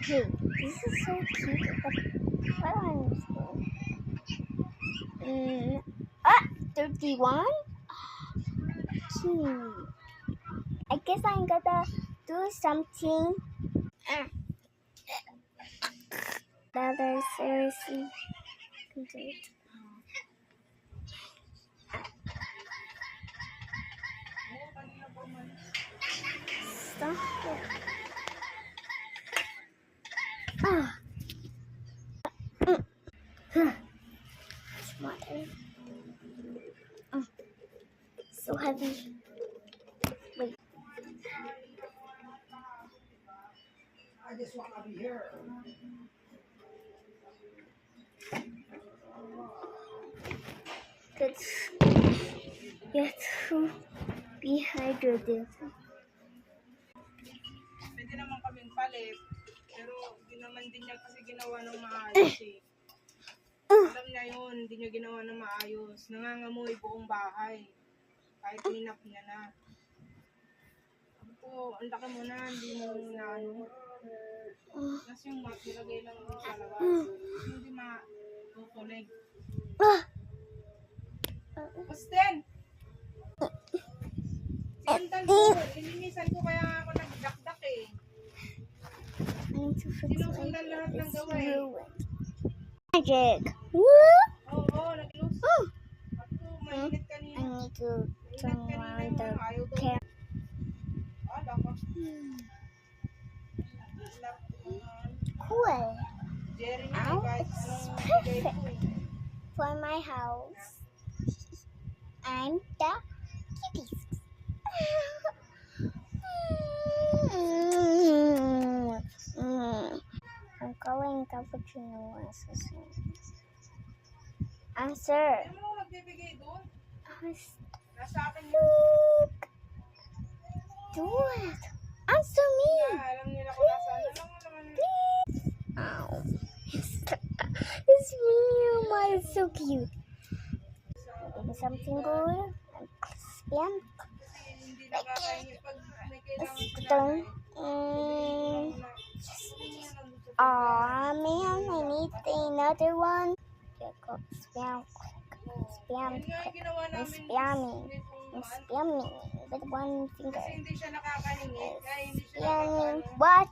Hey, this is so cute, but what am I 31? Cute. I guess I'm gonna do something. That is seriously good. Stop it. Smarter. So heavy. Wait. I just want to be here. Let's get to be hydrated. Pwede naman kaming palit, pero hindi naman din niya kasi ginawa ng maayos eh. Alam niya yun, hindi niya ginawa ng maayos. Nangangamoy buong bahay. Kahit minap niya na. Sabi ko, ang laki mo na, hindi mo na ano. Tapos yung mat, nilagay lang doon sa labas. Hindi matutulig. Pusten! Sinundan ko, lininisan ko kaya ako nagdakdak eh. I need to fix Sinusundan lahat ng it's gawa eh. ruined. Magic. Woo! Oo, nag-lose. Ako, mainit I kanina. need to Mainit turn kanina around yung the ano, ayaw daw. camera. Dapat. Cool. Jerry nga, Ow, kahit it's anong perfect. bigay ko eh. For my house. I'm the kitties. I'm calling cappuccino assistant. Answer. Ano mo nagbibigay doon? Look. Nasa akin yun. Do it. Answer me. Alam nila kung nasa ano lang naman. Ow. It's really my so cute. Maybe something good. Spam. Hindi nakakain pag may kailangan Ito. sila. Man, I need another one. Spam quick. Spam Yun nga yung quick. ginawa I'm namin. spamming. I'm spamming with one finger. Kasi hindi siya nakakahingi. Kaya hindi siya Spamming. nakakaano. What?